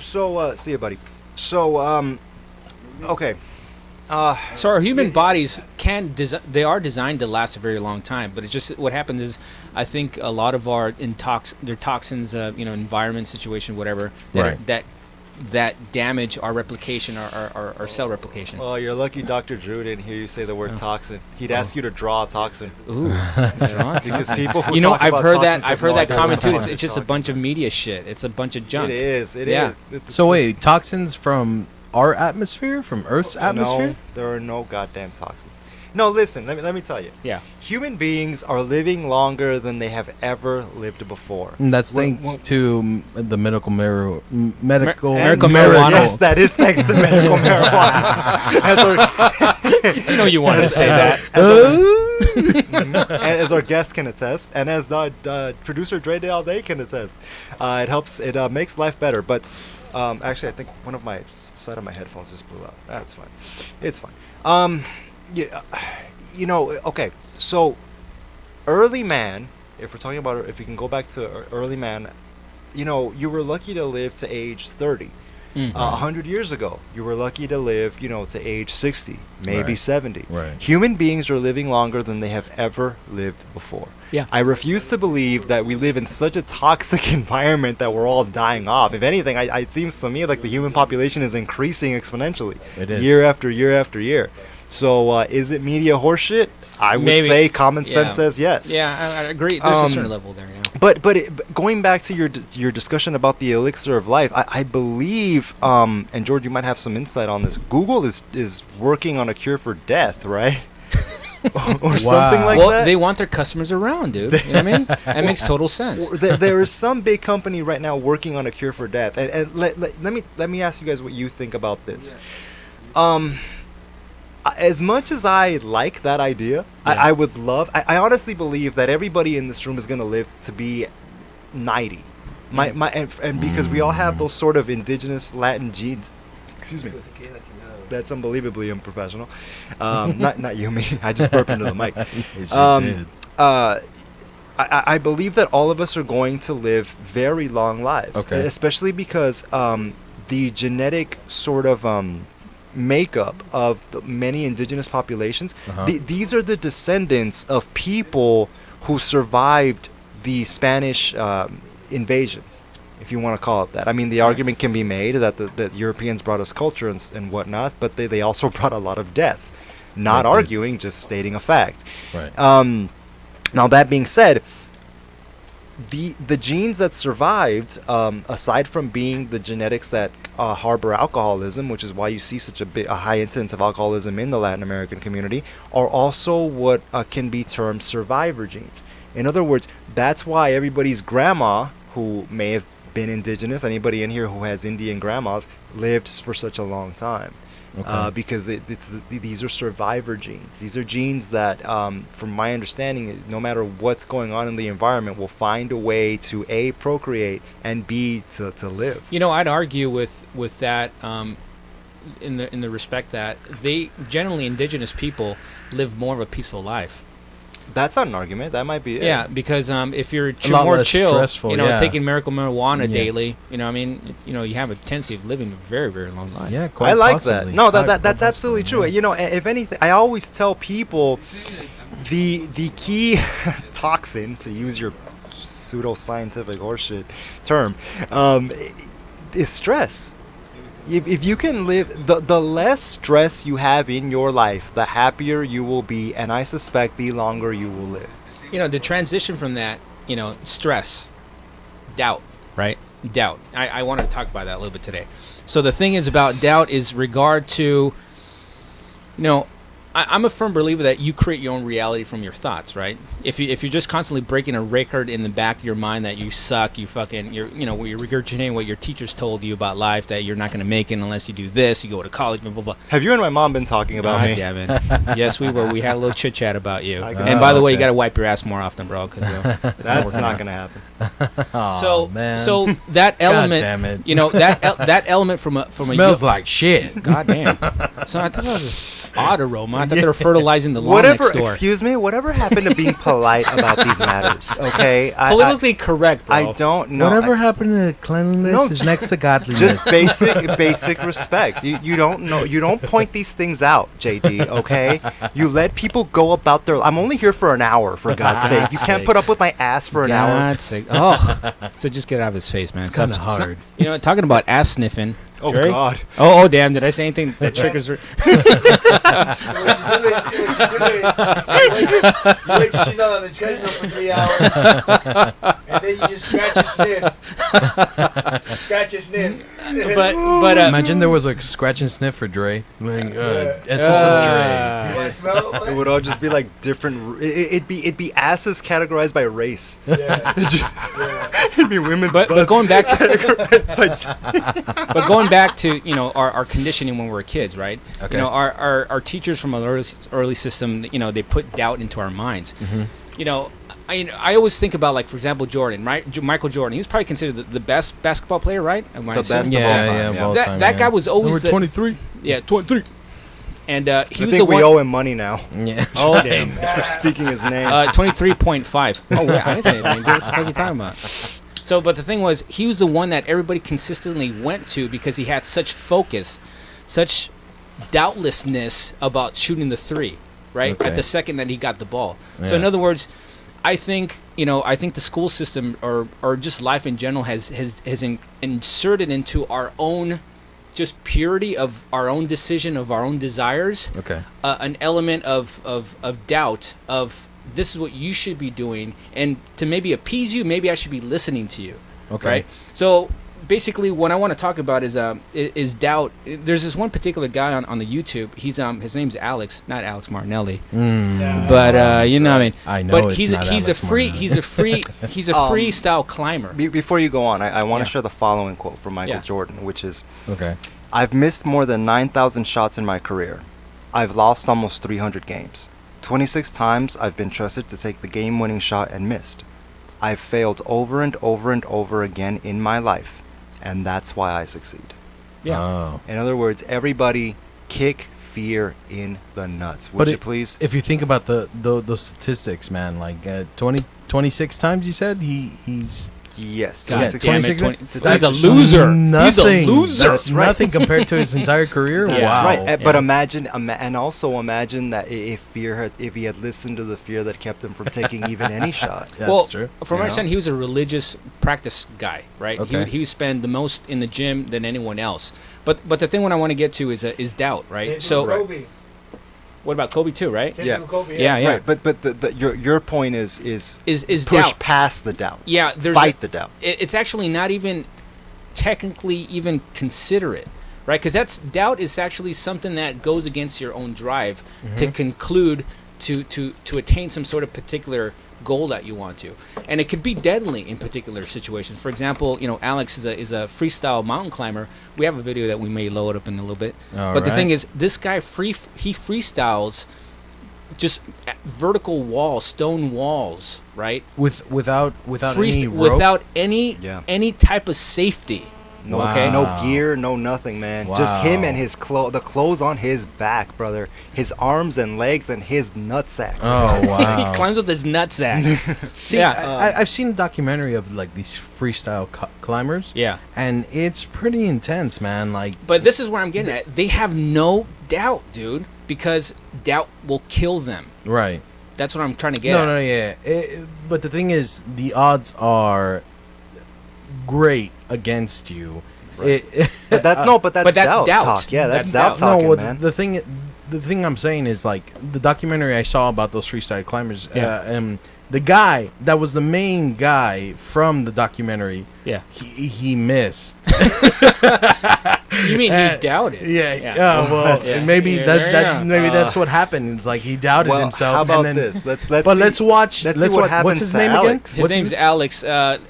see you, buddy. So okay. So our human bodies they are designed to last a very long time, but it's just what happens is I think a lot of our their toxins, environment, situation, whatever, that damage our replication, our cell replication. Oh, you're lucky Dr. Drew didn't hear you say the word toxin. He'd ask you to draw a toxin. Ooh, Because people who talk I've about heard toxins I've have heard no that idea comment what too. the It's fuck just a they're bunch of media shit. It's a bunch of talking junk. about. It is. Yeah. It's So wait, toxins from our atmosphere, from Earth's atmosphere? No, there are no goddamn toxins. No, listen. Let me tell you. Yeah. Human beings are living longer than they have ever lived before. And that's When- thanks to the medical medical Medical And marijuana. Yes, that is thanks to medical marijuana. As our, You wanted to say that. as our guests can attest, and as the producer Dre Day All Day can attest, it helps. It makes life better. But actually, I think one of my side of my headphones just blew out. That's fine. It's fine. Yeah, okay. So, early man. If we're talking about, if we can go back to early man, you were lucky to live to age 30. 100 years ago, you were lucky to live, to age 60, maybe Right. 70. Right. Human beings are living longer than they have ever lived before. Yeah. I refuse to believe that we live in such a toxic environment that we're all dying off. If anything, it seems to me like the human population is increasing exponentially, It is. year after year after year. So is it media horseshit? I would Maybe. say common Yeah. sense says yes. Yeah, I agree. There's a certain level there. Yeah. But going back to your discussion about the elixir of life, I believe, and George, you might have some insight on this. Google is working on a cure for death, right? or something like Well, that. they want their customers around, dude. You know what I mean? That makes total sense. Or there is some big company right now working on a cure for death. And let me ask you guys what you think about this. As much as I like that idea, I would love. I honestly believe that everybody in this room is going to live to be 90. And because we all have those sort of indigenous Latin genes. Excuse me. That's unbelievably unprofessional. Not you, me. I just burped into the mic. Yes, you did. I believe that all of us are going to live very long lives. Okay. Especially because the genetic sort of makeup of the many indigenous populations, these are the descendants of people who survived the Spanish invasion, if you want to call it that. I mean, the argument can be made that the Europeans brought us culture and whatnot, but they also brought a lot of death. Not They did. arguing, just stating a fact. Right. Now, that being said, the genes that survived, aside from being the genetics that harbor alcoholism, which is why you see such a high incidence of alcoholism in the Latin American community, are also what can be termed survivor genes. In other words, that's why everybody's grandma, who may have been indigenous, anybody in here who has Indian grandmas, lived for such a long time. Okay. Because these are survivor genes. These are genes that, from my understanding, no matter what's going on in the environment, will find a way to A, procreate, and B, to live. You know, I'd argue with that in the respect that they generally indigenous people live more of a peaceful life. That's not an argument. That might be it. Yeah, because if you're lot more less chill, stressful, yeah. taking miracle marijuana Yeah. daily, you have a tendency of living a very, very long life. Yeah, quite I like possibly. that. No, Quite that's absolutely true. possibly, You know, if anything, I always tell people the key toxin, to use your pseudoscientific horseshit term, is stress. If you can live, the less stress you have in your life, the happier you will be, and I suspect the longer you will live. You know, the transition from that, stress, doubt, right? Doubt. I want to talk about that a little bit today. So the thing is about doubt is regard to, I'm a firm believer that you create your own reality from your thoughts, right? If you're just constantly breaking a record in the back of your mind that you suck, you're regurgitating what your teachers told you about life, that you're not going to make it unless you do this, you go to college, blah, blah, blah. Have you and my mom been talking about me? Damn it. Yes, we were. We had a little chit chat about you. I can And by the way, you okay. got to wipe your ass more often, bro, because That's not going to happen. so man. so that element, damn it. that element from a Smells like shit. God damn. So I thought that was an odd aroma. I thought they were fertilizing the lawn Whatever, next door. excuse me, whatever happened to being polite about these matters, okay? Politically correct, bro. I don't know. Whatever happened to cleanliness No, is next to godliness. Just basic respect. You don't know. You don't point these things out, JD. Okay. You let people go about their. I'm only here for an hour, for God's sake. You can't put up with my ass for an hour. God's sake. Oh, so just get out of his face, man. It's kinda Stop- stop- hard. Talking about ass sniffing. Oh Dre? God. Oh damn! Did I say anything that triggers? You wait till she's on the treadmill for 3 hours, and then you just scratch your sniff. Scratch your sniff. but Imagine there was a scratch and sniff for Dre. Like, essence of Dre. You want to smell it? It would all just be like different. It'd be asses categorized by race. Yeah. It'd be women's. but butts going back to categorized by but going back to our conditioning when we were kids, right? Okay. Our teachers from an early system, they put doubt into our minds. I always think about, like, for example, Jordan, right? Michael Jordan. He was probably considered the best basketball player, right? the best of all time. Yeah, of all That- time, that yeah. guy was always Number the- 23. Yeah, 23. And he I was the think we one. owe him money now Yeah. Oh damn. for speaking his name. 23.5. Oh wait, I didn't say anything. Dude. What the fuck are you talking about? So, but the thing was, he was the one that everybody consistently went to because he had such focus, such doubtlessness about shooting the three, right? Okay. At the second that he got the ball. So, Yeah. in other words, I think the school system or just life in general has inserted into our own just purity of our own decision of our own desires Okay. an element of doubt of this is what you should be doing, and to maybe appease you, maybe I should be listening to you. Okay. Right? So basically what I want to talk about is doubt. There's this one particular guy on the YouTube. He's his name's Alex, not Alex Martinelli. But you know what I mean. I know But it's he's not a Alex free Martinelli. he's a freestyle climber. Before you go on, I want Yeah. to share the following quote from Michael Yeah. Jordan, which is, Okay. I've missed more than 9,000 shots in my career. I've lost almost 300 games. 26 times I've been trusted to take the game-winning shot and missed. I've failed over and over and over again in my life, and that's why I succeed. Yeah. Oh. In other words, everybody kick fear in the nuts. Would But you it- please? If you think about those statistics, man, like 26 times you said he's Yes. God 26 damn it, times. 20 that's he's a loser. Nothing. He's a loser. That's nothing compared to his entire career. Yeah. That's Wow. right. But Yeah. imagine, and also imagine that if he had listened to the fear that kept him from taking even any shot. That's well, true. from You my know? understanding, he was a religious practice guy, right? Okay. He would spend the most in the gym than anyone else. But the thing what I want to get to is doubt, right? So Kobe. what about Kobe too, right? Same Yeah. with Kobe, Yeah, yeah. Right. But your point is Is push doubt. past the doubt. Yeah, there's Fight the doubt. it's actually not even technically even considerate, right? Because that's doubt is actually something that goes against your own drive to conclude to attain some sort of particular goal that you want to, and it could be deadly in particular situations. For example, Alex is a freestyle mountain climber. We have a video that we may load up in a little bit. But the thing is, this guy he freestyles just vertical walls, stone walls, right? without any rope? Without any Yeah. any type of safety. No, Okay. no gear, no nothing, man. Just him and his the clothes on his back, brother. His arms and legs and his nutsack. Oh he wow. climbs with his nutsack. See, Yeah. I've seen a documentary of like these freestyle climbers. Yeah. And it's pretty intense, man. Like, But this is where I'm getting at. They have no doubt, dude, because doubt will kill them. right. That's what I'm trying to get No, at. no, yeah. But the thing is, the odds are great against you. Right. But that's that's doubt. talk. Yeah, that's That's doubt doubt. talking, no, man. the thing I'm saying is like the documentary I saw about those freestyle climbers. Yeah. The guy that was the main guy from the documentary. Yeah. He missed. You mean he doubted? Yeah. Yeah. Well, Yeah. maybe Yeah, that yeah. maybe that's what happened. It's like he doubted Well, himself. how about and then, this? Let's But see- let's watch. let's see Let's what watch. happens What's his to name Alex. again? His name's Alex.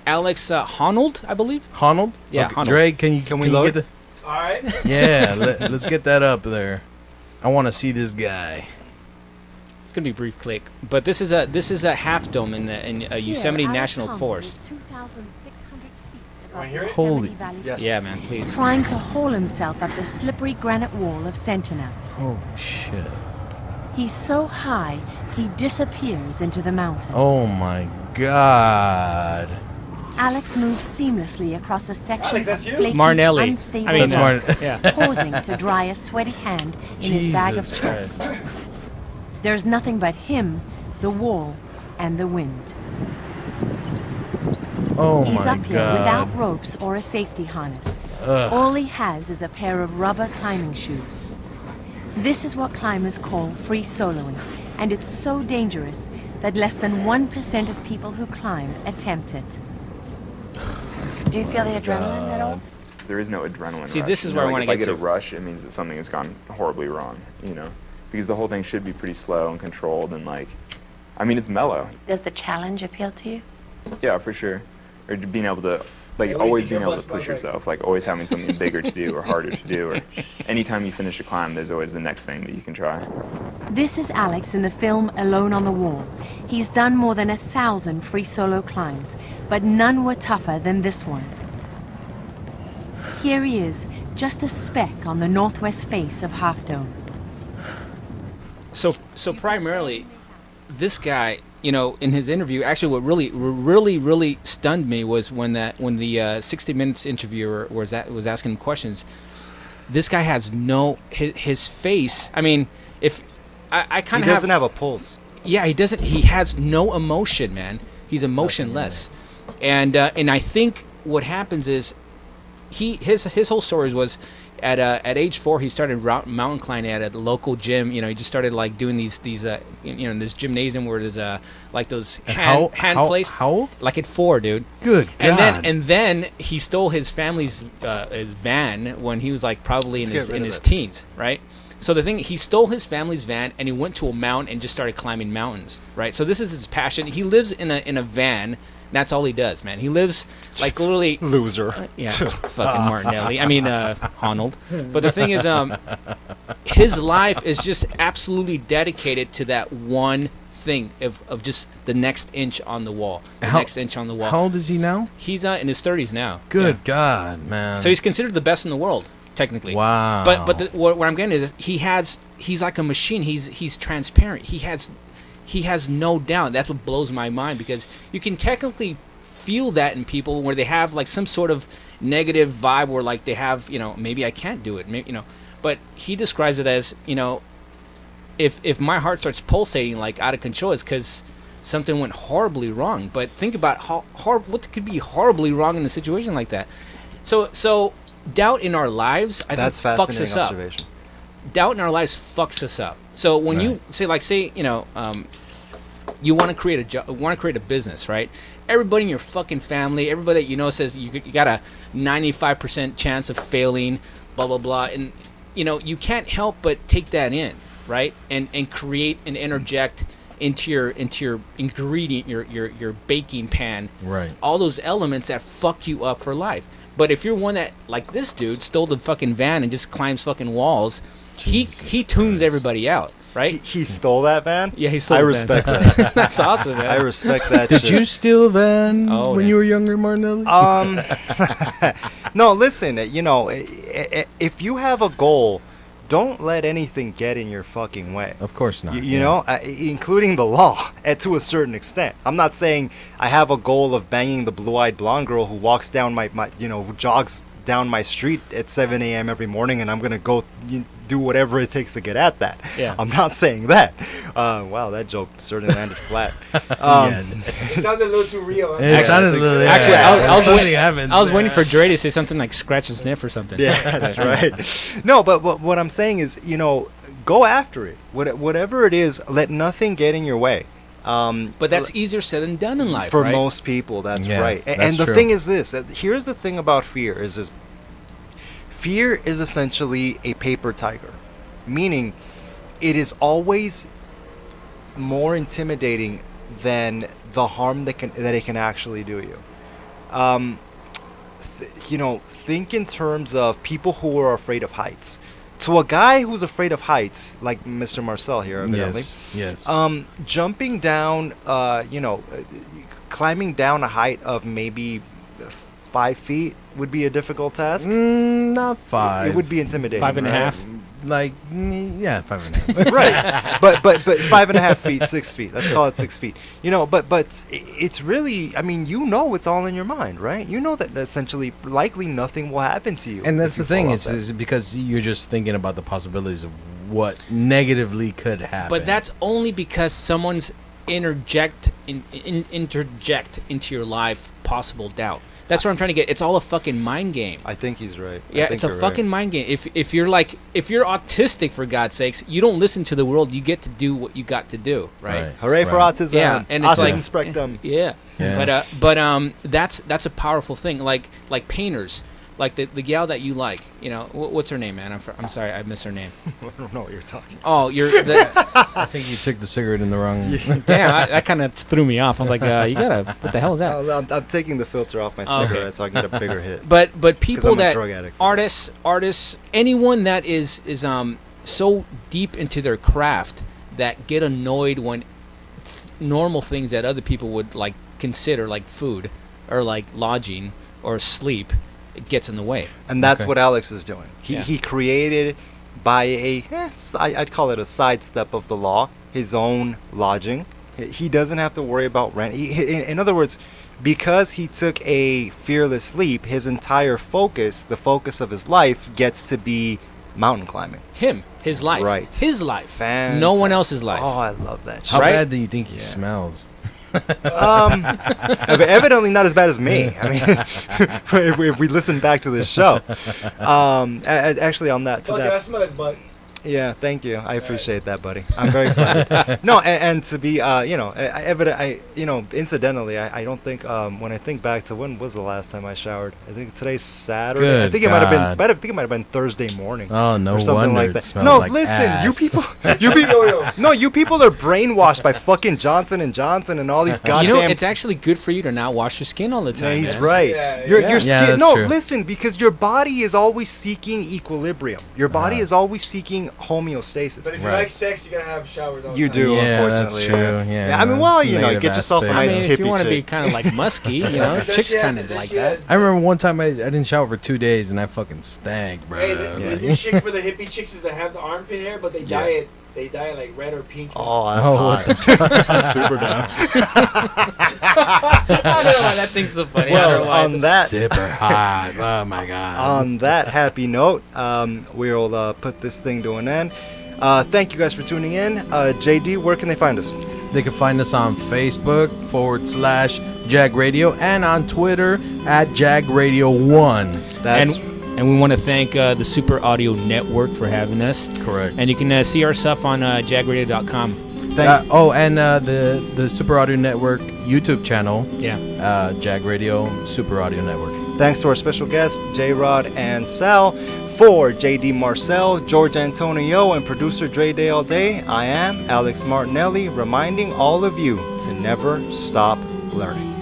Alex Honnold, I believe. Honnold. Yeah, Okay, Honnold. Dre, can you Can we load? get All right. the? Yeah, let's get that up there. I want to see this guy. It's gonna be brief click, but this is a half dome in Yosemite National Forest. 2,600 feet Wanna above hear the it? Holy- Yosemite Valley, Yes. Yeah, man, please. trying to haul himself up the slippery granite wall of Sentinel. Oh shit! He's so high, he disappears into the mountain. Oh my god! Alex moves seamlessly across a section Alex, that's of you? flaky, Martinelli. unstable I mean, That's rock, Martin. Yeah. pausing to dry a sweaty hand in his bag of Jesus chalk. Christ. There's nothing but him, the wall, and the wind. Oh He's my up here without god! ropes or a safety harness. Ugh. All he has is a pair of rubber climbing shoes. This is what climbers call free soloing, and it's so dangerous that less than 1% of people who climb attempt it. Do you feel the adrenaline at all? There is no adrenaline See, rush. this is You know, where I like, wanna if I get get a to. rush, it means that something has gone horribly wrong, because the whole thing should be pretty slow and controlled and it's mellow. Does the challenge appeal to you? Yeah, for sure. Or being able to, Hey, what do you always think being your able bus to push smells like? yourself, always having something bigger to do or harder to do, or anytime you finish a climb, there's always the next thing that you can try. This is Alex in the film Alone on the Wall. He's done more than 1,000 free solo climbs, but none were tougher than this one. Here he is, just a speck on the northwest face of Half Dome. So primarily, this guy in his interview, actually, what really stunned me was when the 60 Minutes interviewer was asking him questions. This guy has his face. I mean, if I kind of he doesn't have a pulse. Yeah, he doesn't. He has no emotion, man. He's emotionless, and I think what happens is his whole story was. At age 4, he started mountain climbing at a local gym. He just started like doing these in this gymnasium where there's like those hand plates. How old? Like at 4, dude. Good God. And then he stole his family's his van when he was like probably in his teens, right? So the thing, he stole his family's van and he went to a mountain and just started climbing mountains, right? So this is his passion. He lives in a van. That's all he does, man. He lives like literally loser. Yeah, fucking Martinelli. I mean, Honnold. But the thing is, his life is just absolutely dedicated to that one thing of just the next inch on the wall. Next inch on the wall. How old is he now? He's in his 30s now. Good God, man. So he's considered the best in the world, technically. Wow. But what I'm getting is he's like a machine. He's transparent. He has no doubt. That's what blows my mind, because you can technically feel that in people where they have like some sort of negative vibe where like they have, maybe I can't do it, maybe, but he describes it as, if my heart starts pulsating like out of control, it's because something went horribly wrong. But think about what could be horribly wrong in a situation like that. So doubt in our lives, I think, fucks us up. Doubt in our lives fucks us up. So when you say, you want to create a job, want to create a business, right? Everybody in your fucking family, everybody that says you got a 95% chance of failing, blah blah blah, and you can't help but take that in, right? And create and interject into your ingredient, your baking pan, right? All those elements that fuck you up for life. But if you're one that, like this dude, stole the fucking van and just climbs fucking walls, he tunes everybody out, right? He stole that van? Yeah, he stole I the respect van. that. That's awesome, man. I respect that Did shit. you steal a van when yeah. you were younger, Martinelli? No, listen, if you have a goal, don't let anything get in your fucking way. Of course not. You know, including the law, to a certain extent. I'm not saying I have a goal of banging the blue-eyed blonde girl who walks down my who jogs down my street at 7 a.m. every morning, and I'm going to go do whatever it takes to get at that. Yeah. I'm not saying that. Wow, that joke certainly landed flat. It sounded a little too real. It sounded a little... Actually, I was waiting waiting for Dre to say something like scratch and sniff or something. Yeah, that's right. No, but what I'm saying is, go after it. Whatever it is, let nothing get in your way. But that's easier said than done in life, for right? most people. That's right. That's and the true. thing is this: here's the thing about fear: is fear is essentially a paper tiger, meaning it is always more intimidating than the harm that it can actually do you. Think in terms of people who are afraid of heights. To a guy who's afraid of heights, like Mr. Marcel here, evidently, yes. jumping down, climbing down a height of maybe 5 feet would be a difficult task. Not 5. It would be intimidating. 5.5. Like, yeah, 5.5. Right, but 5.5 feet, 6 feet. Let's call it 6 feet. But it's really, it's all in your mind, right? You know that essentially, likely nothing will happen to you. And that's the if you thing fall is, off that. is because you're just thinking about the possibilities of what negatively could happen. But that's only because someone's interject into your life possible doubt. That's what I'm trying to get. It's all a fucking mind game. I think he's right. Yeah, it's a fucking mind game. If you're autistic, for God's sakes, you don't listen to the world. You get to do what you got to do, right? Hooray for autism! Yeah, and it's autism like spectrum. Yeah. But that's a powerful thing. Like painters, like the gal that you like. What's her name, man? I'm sorry, I missed her name. I don't know what you're talking about. Oh, I think you took the cigarette in the wrong... Damn, that kind of threw me off. I was like, you gotta, what the hell is that? I'm taking the filter off my cigarette so I can get a bigger hit. But people I'm a that drug addict. artists, anyone that is so deep into their craft that get annoyed when normal things that other people would like consider like food or like lodging or sleep, it gets in the way. And that's what Alex is doing. He created by I'd call it a sidestep of the law, his own lodging. He doesn't have to worry about rent. In other words, because he took a fearless leap, his entire focus, the focus of his life, gets to be mountain climbing. His life. Right. His life. Fantastic. No one else's life. Oh, I love that shit. How Right? bad do you think he smells? Evidently not as bad as me. I mean, if we listen back to this show, actually on that to Fuck it, that. I smell his butt. Yeah, thank you. I appreciate that, buddy. I'm very flattered. No, and to be, incidentally, I don't think when I think back to when was the last time I showered, I think today's Saturday. I Good think it might have God. been. I think it might have been Thursday morning. Oh, no or something wonder like it that. smells No, like listen, ass. you people are brainwashed by fucking Johnson and Johnson and all these goddamn. You know, it's actually good for you to not wash your skin all the Yeah, time. he's man. right. Yeah, Your yeah. your Yeah, skin. that's No, true. listen, because your body is always seeking equilibrium. Your body is always seeking homeostasis. But if you Right. like sex, you gotta have showers all the You time. do, Yeah, unfortunately. that's true. Yeah, I mean, well, you negative get yourself a aspect. I nice mean, if you hippie want to be chick. kind of like musky, you know, Then chicks she has- kind of then like she that. has- I remember one time I didn't shower for 2 days and I fucking stank, bro. Hey, the new chick for the hippie chicks is that have the armpit hair, but they Yeah. dye it. They dye it like red or pink. Oh, that's Oh, hot. what I'm super down. I don't know why that thing's so funny. I don't Well, know why on it's- that super hot. Oh my god. on that happy note, we'll put this thing to an end. Thank you guys for tuning in. JD, where can they find us? They can find us on Facebook /JAG Radio and on Twitter @JAG Radio 1. That's And we want to thank the Super Audio Network for having us. Correct. And you can see our stuff on jagradio.com. The Super Audio Network YouTube channel, Yeah. JAG Radio Super Audio Network. Thanks to our special guests, J-Rod and Sal. For JD Marcel, George Antonio, and producer Dre Day All Day, I am Alex Martinelli, reminding all of you to never stop learning.